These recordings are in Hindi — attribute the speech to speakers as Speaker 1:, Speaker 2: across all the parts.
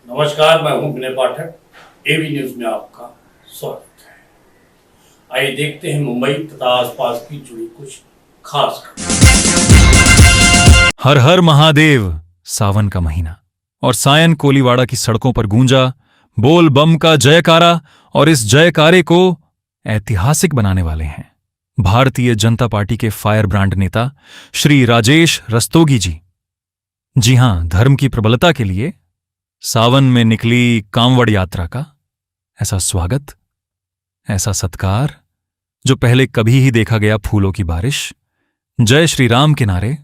Speaker 1: नमस्कार, मैं हूं विनय पाठक। एबी न्यूज में आपका स्वागत है। आइए देखते हैं मुंबई तथा आसपास की जुड़ी कुछ खास खबरें।
Speaker 2: हर हर महादेव। सावन का महीना और सायन कोलीवाड़ा की सड़कों पर गूंजा बोल बम का जयकारा, और इस जयकारे को ऐतिहासिक बनाने वाले हैं भारतीय जनता पार्टी के फायर ब्रांड नेता श्री राजेश रस्तोगी जी। जी हां, धर्म की प्रबलता के लिए सावन में निकली कांवड़ यात्रा का ऐसा स्वागत, ऐसा सत्कार जो पहले कभी ही देखा गया फूलों की बारिश, जय श्री राम के नारे।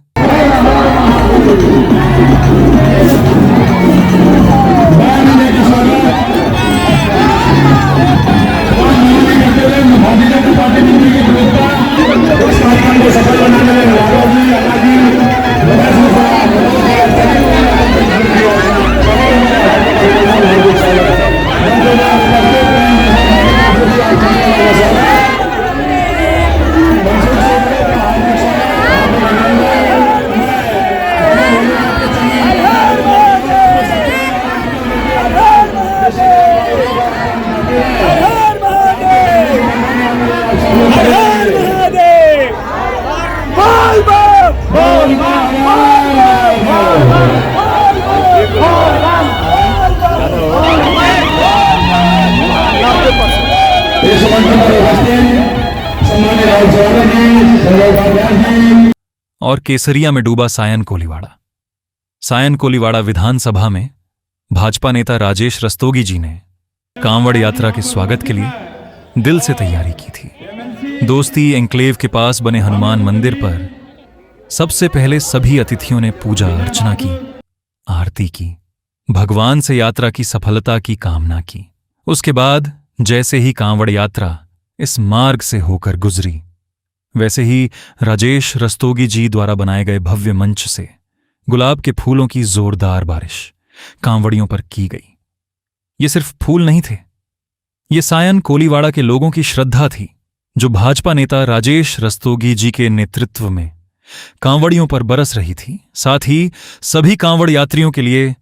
Speaker 2: और केसरिया में डूबा सायन कोलीवाड़ा। सायन कोलीवाड़ा विधानसभा में भाजपा नेता राजेश रस्तोगी जी ने कांवड़ यात्रा के स्वागत के लिए दिल से तैयारी की थी। दोस्ती एन्क्लेव के पास बने हनुमान मंदिर पर सबसे पहले सभी अतिथियों ने पूजा अर्चना की, आरती की, भगवान से यात्रा की सफलता की कामना की। उसके बाद जैसे ही कांवड़ यात्रा इस मार्ग से होकर गुजरी, वैसे ही राजेश रस्तोगी जी द्वारा बनाए गए भव्य मंच से गुलाब के फूलों की जोरदार बारिश कांवड़ियों पर की गई। ये सिर्फ फूल नहीं थे, ये सायन कोलीवाड़ा के लोगों की श्रद्धा थी जो भाजपा नेता राजेश रस्तोगी जी के नेतृत्व में कांवड़ियों पर बरस रही थी। साथ ही सभी कांवड़ यात्रियों के लिए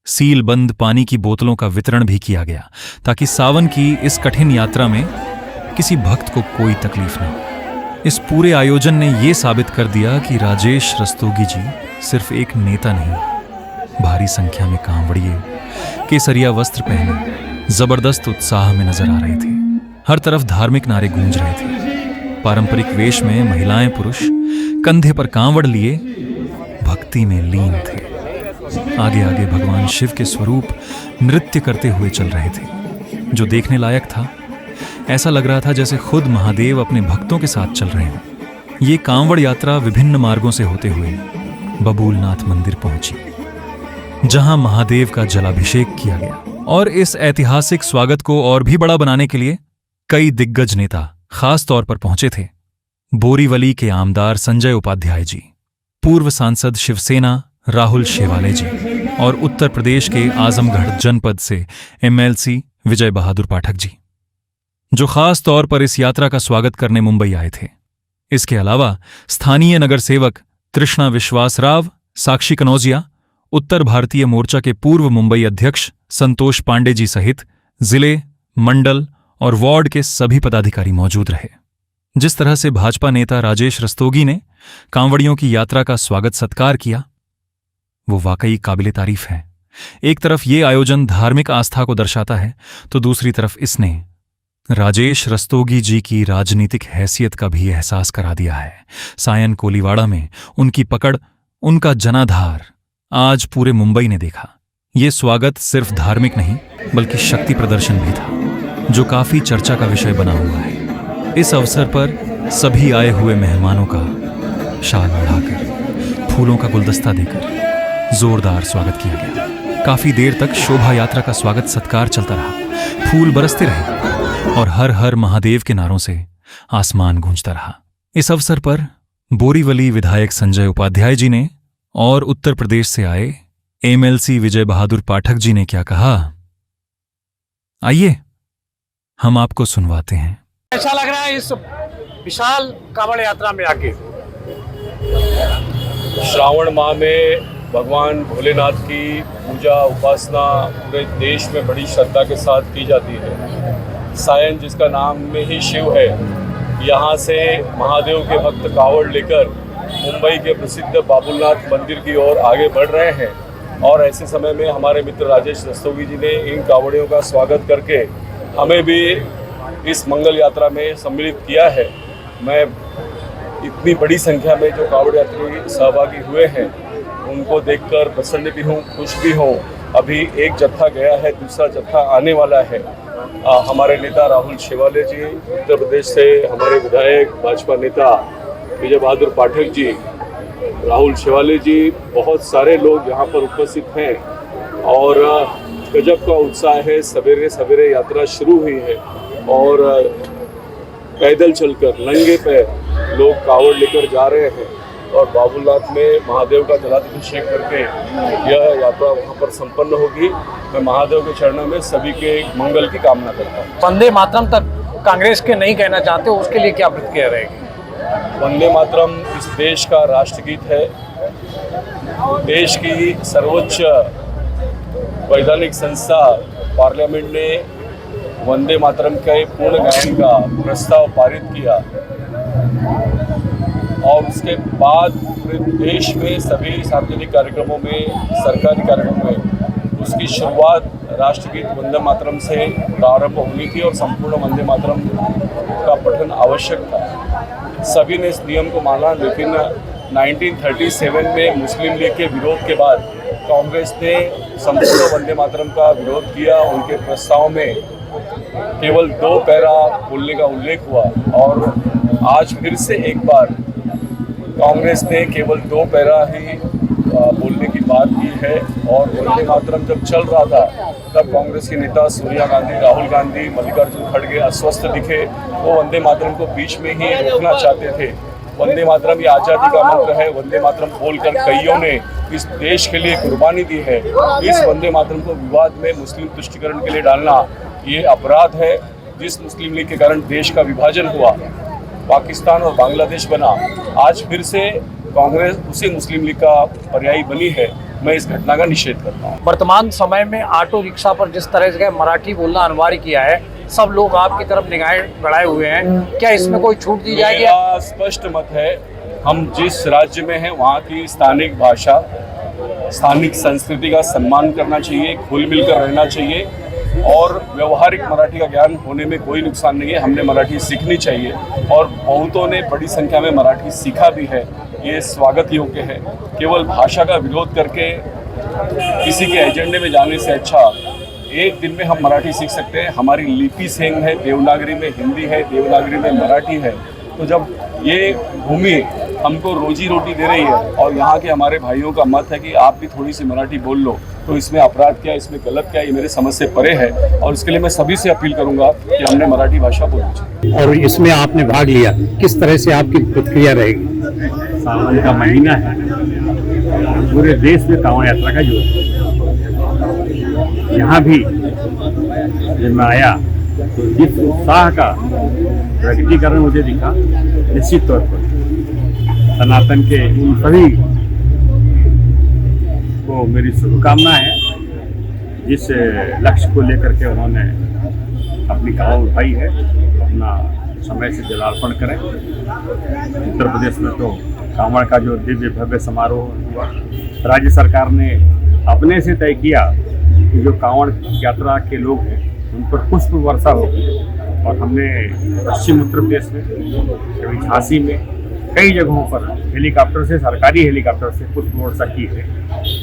Speaker 2: सील बंद पानी की बोतलों का वितरण भी किया गया ताकि सावन की इस कठिन यात्रा में किसी भक्त को कोई तकलीफ न हो। इस पूरे आयोजन ने यह साबित कर दिया कि राजेश रस्तोगी जी सिर्फ एक नेता नहीं, भारी संख्या में कांवड़िए केसरिया वस्त्र पहने जबरदस्त उत्साह में नजर आ रहे थे। हर तरफ धार्मिक नारे गूंज रहे थे। पारंपरिक वेश में महिलाएं पुरुष कंधे पर कांवड़ लिए भक्ति में लीन थे। आगे आगे भगवान शिव के स्वरूप नृत्य करते हुए चल रहे थे, जो देखने लायक था। ऐसा लग रहा था जैसे खुद महादेव अपने भक्तों के साथ चल रहे हों। ये कांवड़ यात्रा विभिन्न मार्गों से होते हुए बबूलनाथ मंदिर पहुंची, जहां महादेव का जलाभिषेक किया गया। और इस ऐतिहासिक स्वागत को और भी बड़ा बनाने के लिए कई दिग्गज नेता खास तौर पर पहुंचे थे। बोरीवली के आमदार संजय उपाध्याय जी, पूर्व सांसद शिवसेना राहुल शेवाले जी, और उत्तर प्रदेश के आजमगढ़ जनपद से एमएलसी विजय बहादुर पाठक जी, जो खास तौर पर इस यात्रा का स्वागत करने मुंबई आए थे। इसके अलावा स्थानीय नगर सेवक तृष्णा विश्वास राव, साक्षी कनौजिया, उत्तर भारतीय मोर्चा के पूर्व मुंबई अध्यक्ष संतोष पांडे जी सहित जिले, मंडल और वार्ड के सभी पदाधिकारी मौजूद रहे। जिस तरह से भाजपा नेता राजेश रस्तोगी ने कांवड़ियों की यात्रा का स्वागत सत्कार किया, वो वाकई काबिले तारीफ है। एक तरफ ये आयोजन धार्मिक आस्था को दर्शाता है, तो दूसरी तरफ इसने राजेश रस्तोगी जी की राजनीतिक हैसियत का भी एहसास करा दिया है। सायन कोलीवाड़ा में उनकी पकड़, उनका जनाधार आज पूरे मुंबई ने देखा। ये स्वागत सिर्फ धार्मिक नहीं बल्कि शक्ति प्रदर्शन भी था, जो काफी चर्चा का विषय बना हुआ है। इस अवसर पर सभी आए हुए मेहमानों का शाल ओढ़ाकर, फूलों का गुलदस्ता देकर जोरदार स्वागत किया गया। काफी देर तक शोभा यात्रा का स्वागत सत्कार चलता रहा, फूल बरसते रहे और हर हर महादेव के नारों से आसमान गूंजता रहा। इस अवसर पर बोरीवली विधायक संजय उपाध्याय जी ने और उत्तर प्रदेश से आए एमएलसी विजय बहादुर पाठक जी ने क्या कहा, आइए हम आपको सुनवाते हैं।
Speaker 3: ऐसा लग रहा है इस विशाल कांवड़ यात्रा में आके।
Speaker 4: श्रावण माह में
Speaker 3: भगवान भोलेनाथ की पूजा उपासना पूरे देश में बड़ी श्रद्धा के साथ की जाती है। सायन जिसका नाम में ही शिव है, यहाँ से महादेव के भक्त कावड़ लेकर मुंबई के प्रसिद्ध बाबुलनाथ मंदिर की ओर आगे बढ़ रहे हैं। और ऐसे समय में हमारे मित्र राजेश रस्तोगी जी ने इन कावड़ियों का स्वागत करके हमें भी इस मंगल यात्रा में सम्मिलित किया है। मैं इतनी बड़ी संख्या में जो कावड़ यात्री सहभागी हुए हैं उनको देखकर प्रसन्न भी हूँ, खुश भी हूँ। अभी एक जत्था गया है, दूसरा जत्था आने वाला है। हमारे नेता राहुल शेवाले जी, उत्तर प्रदेश से हमारे विधायक भाजपा नेता विजय बहादुर पाठक जी, राहुल शेवाले जी, बहुत सारे लोग यहाँ पर उपस्थित हैं और गजब का उत्साह है। सवेरे सवेरे यात्रा शुरू हुई है और पैदल चलकर नंगे पैर लोग कावड़ लेकर जा रहे हैं और बाबुलनाथ में महादेव का जलाभिषेक करके यह यात्रा वहाँ पर संपन्न होगी। मैं महादेव के चरणों में सभी के मंगल की कामना करता हूँ।
Speaker 4: वंदे मातरम तक कांग्रेस के नहीं कहना चाहते, उसके लिए क्या प्रतिक्रिया रहेगी?
Speaker 3: वंदे मातरम इस देश का राष्ट्रगीत है। देश की सर्वोच्च वैधानिक संस्था पार्लियामेंट ने वंदे मातरम के पूर्ण गायन का प्रस्ताव पारित किया और उसके बाद पूरे देश में सभी सार्वजनिक कार्यक्रमों में, सरकारी कार्यक्रमों में उसकी शुरुआत राष्ट्रगीत वंदे मातरम से प्रारंभ होनी थी और संपूर्ण वंदे मातरम का पठन आवश्यक था। सभी ने इस नियम को माना, लेकिन 1937 में मुस्लिम लीग के विरोध के बाद कांग्रेस ने संपूर्ण वंदे मातरम का विरोध किया। उनके प्रस्ताव में केवल 2 पैरा बोलने का उल्लेख हुआ और आज फिर से एक बार कांग्रेस ने केवल 2 पैरा ही बोलने की बात की है। और वंदे मातरम जब चल रहा था तब कांग्रेस के नेता सोनिया गांधी, राहुल गांधी, मल्लिकार्जुन खड़गे अस्वस्थ दिखे। वो वंदे मातरम को बीच में ही रोकना चाहते थे। वंदे मातरम ये आज़ादी का मंत्र है। वंदे मातरम बोलकर कईयों ने इस देश के लिए कुर्बानी दी है। इस वंदे मातरम को विवाद में मुस्लिम तुष्टीकरण के लिए डालना ये अपराध है। जिस मुस्लिम लीग के कारण देश का विभाजन हुआ, पाकिस्तान और बांग्लादेश बना, आज फिर से कांग्रेस उसी मुस्लिम लीग का पर्यायी बनी है। मैं इस घटना का निषेध करता हूँ।
Speaker 4: वर्तमान समय में ऑटो रिक्शा पर जिस तरह से मराठी बोलना अनिवार्य किया है, सब लोग आपकी तरफ निगाहें बढ़ाए हुए हैं, क्या इसमें कोई छूट दी जाएगी?
Speaker 3: मेरा स्पष्ट मत है, हम जिस राज्य में हैं वहाँ की स्थानिक भाषा, स्थानिक संस्कृति का सम्मान करना चाहिए, घुल मिलकर रहना चाहिए और व्यवहारिक मराठी का ज्ञान होने में कोई नुकसान नहीं है। हमने मराठी सीखनी चाहिए और बहुतों ने बड़ी संख्या में मराठी सीखा भी है, ये स्वागत योग्य है। केवल भाषा का विरोध करके किसी के एजेंडे में जाने से अच्छा एक दिन में हम मराठी सीख सकते हैं। हमारी लिपि सेम है, देवनागरी में हिंदी है, देवनागरी में मराठी है। तो जब ये भूमि हमको रोजी रोटी दे रही है और यहाँ के हमारे भाइयों का मत है कि आप भी थोड़ी सी मराठी बोल लो, तो इसमें अपराध क्या, इसमें गलत क्या, ये मेरे समझ से परे है। और इसके लिए मैं सभी से अपील करूंगा कि हमने मराठी भाषा बोलनी चाहिए।
Speaker 5: और इसमें आपने भाग लिया, किस तरह से आपकी प्रतिक्रिया रहेगी?
Speaker 6: सावन का महीना है, पूरे देश में कांवड़ यात्रा का जोर है। यहाँ भी जब मैं आया तो जिस उत्साह का प्रकटीकरण मुझे दिखा, निश्चित तौर पर सनातन के उन सभी को मेरी शुभकामना है जिस लक्ष्य को लेकर के उन्होंने अपनी कांवड़ उठाई है। अपना समय से जलार्पण करें। उत्तर प्रदेश में तो कांवड़ का जो दिव्य भव्य समारोह हुआ, राज्य सरकार ने अपने से तय किया कि जो कांवड़ यात्रा के लोग हैं उन पर पुष्प वर्षा होगी। और हमने पश्चिम उत्तर प्रदेश में, कभी झांसी में, कई जगहों पर हेलीकॉप्टर से, सरकारी हेलीकॉप्टर से पुष्प वर्षा की है।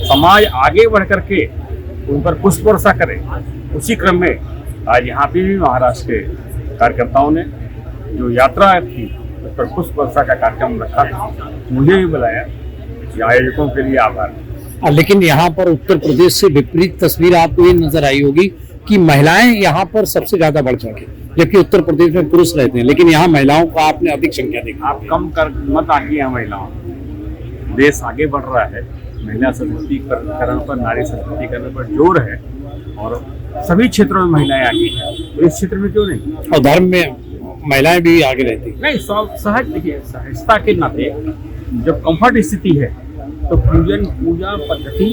Speaker 6: समाज आगे बढ़ करके उन पर पुष्प वर्षा करे, उसी क्रम में आज यहाँ पे भी महाराष्ट्र के कार्यकर्ताओं ने जो यात्रा थी उस पर पुष्प वर्षा का कार्यक्रम रखा था। मुझे भी बुलाया, आयोजकों के लिए आभार।
Speaker 5: लेकिन यहाँ पर उत्तर प्रदेश से विपरीत तस्वीर आपको ये नजर आई होगी कि महिलाएं यहाँ पर सबसे ज्यादा बढ़ चुकी, जबकि उत्तर प्रदेश में पुरुष रहते हैं, लेकिन यहाँ महिलाओं का आपने अधिक संख्या देखी।
Speaker 6: आप कम कर मत आकिए महिलाओं, देश आगे बढ़ रहा है। महिला सशक्तिकरण पर, नारी सशक्तिकरण पर जोर है और सभी क्षेत्रों में महिलाएं आगे हैं। तो इस क्षेत्र में क्यों नहीं?
Speaker 5: और धर्म में महिलाएं भी आगे रहती
Speaker 6: नहीं, सहज, देखिए सहजता के नाते जब कंफर्ट स्थिति है तो पूजा पद्धति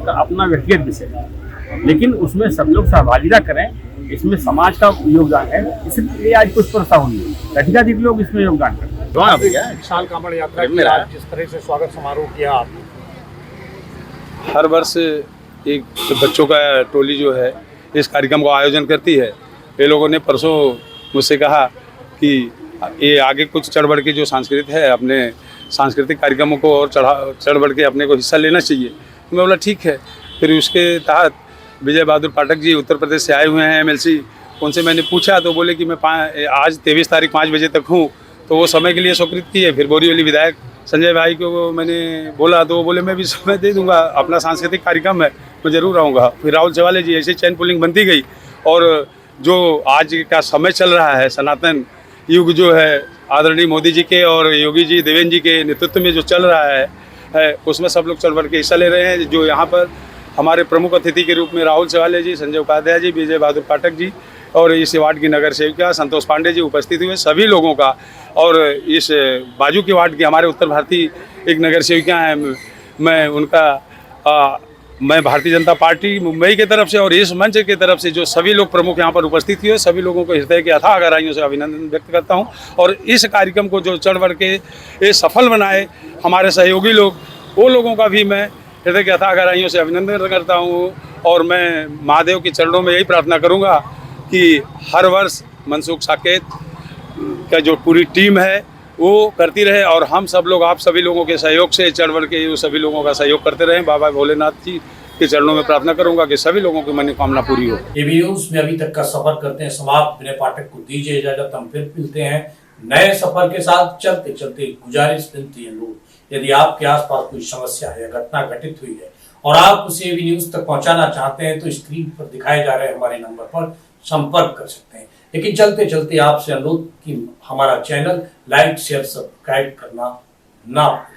Speaker 6: का अपना व्यक्तिगत विषय है, लेकिन उसमें सब लोग सहभागिता करें, इसमें समाज का योगदान है, इसलिए आज कुछ प्रस्ताव हुई है, अधिकाधिक लोग इसमें योगदान करें।
Speaker 4: साल कांवड़ यात्रा की आज जिस तरह से स्वागत समारोह किया आपने,
Speaker 3: हर वर्ष एक बच्चों का टोली जो है इस कार्यक्रम का आयोजन करती है। ये लोगों ने परसों मुझसे कहा कि ये आगे कुछ चढ़ बढ़ के जो सांस्कृतिक है, अपने सांस्कृतिक कार्यक्रमों को और चढ़ बढ़ के अपने को हिस्सा लेना चाहिए। तो मैं बोला ठीक है। फिर उसके तहत विजय बहादुर पाठक जी उत्तर प्रदेश से आए हुए हैं MLC, उनसे मैंने पूछा तो बोले कि मैं आज 23 तारीख 5 बजे तक हूँ, तो वो समय के लिए स्वीकृत किए। फिर बोरीवली विधायक संजय भाई को मैंने बोला तो वो बोले मैं भी समय दे दूंगा, अपना सांस्कृतिक कार्यक्रम है, मैं ज़रूर आऊँगा। फिर राहुल चवाले जी, ऐसे चैन पुलिंग बनती गई। और जो आज का समय चल रहा है, सनातन युग जो है, आदरणीय मोदी जी के और योगी जी देवेंद्र जी के नेतृत्व में जो चल रहा है उसमें सब लोग चढ़ बढ़ के हिस्सा ले रहे हैं। जो यहाँ पर हमारे प्रमुख अतिथि के रूप में राहुल चवाले जी, संजय उपाध्याय जी, विजय बहादुर पाठक जी और इस वार्ड की नगर सेविका संतोष पांडे जी उपस्थित हुए, सभी लोगों का। और इस बाजू के वार्ड की हमारे उत्तर भारतीय एक नगर सेविका हैं, मैं उनका मैं भारतीय जनता पार्टी मुंबई की तरफ से और इस मंच की तरफ से जो सभी लोग प्रमुख यहाँ पर उपस्थित हुए, सभी लोगों को हृदय के अथाह गहराइयों से अभिनंदन व्यक्त करता हूँ। और इस कार्यक्रम को जो चढ़ बढ़ के ये सफल बनाए हमारे सहयोगी लोग, वो लोगों का भी मैं हृदय के अथाह गहराइयों से अभिनंदन करता हूँ। और मैं महादेव के चरणों में यही प्रार्थना करूँगा कि हर वर्ष मनसुख साकेत का जो पूरी टीम है वो करती रहे और हम सब लोग, आप सभी लोगों के सहयोग से चढ़ बढ़ के वो सभी लोगों का सहयोग करते रहें। बाबा भोलेनाथ जी के चरणों में प्रार्थना करूंगा कि सभी लोगों की मनोकामना पूरी हो।
Speaker 1: एबी न्यूज में अभी तक का सफर करते हैं समाप्त। विनय पाठक को दीजिए इजाजत, हम फिर मिलते हैं नए सफर के साथ। चलते चलते गुजारिश मिलती है लोग, यदि आपके आसपास कोई समस्या है या घटना घटित हुई है और आप उसे एबी न्यूज तक पहुंचाना चाहते हैं तो स्क्रीन पर दिखाए जा रहे हमारे नंबर पर संपर्क कर सकते हैं। लेकिन चलते चलते आपसे अनुरोध कि हमारा चैनल लाइक शेयर सब्सक्राइब करना ना भूलें।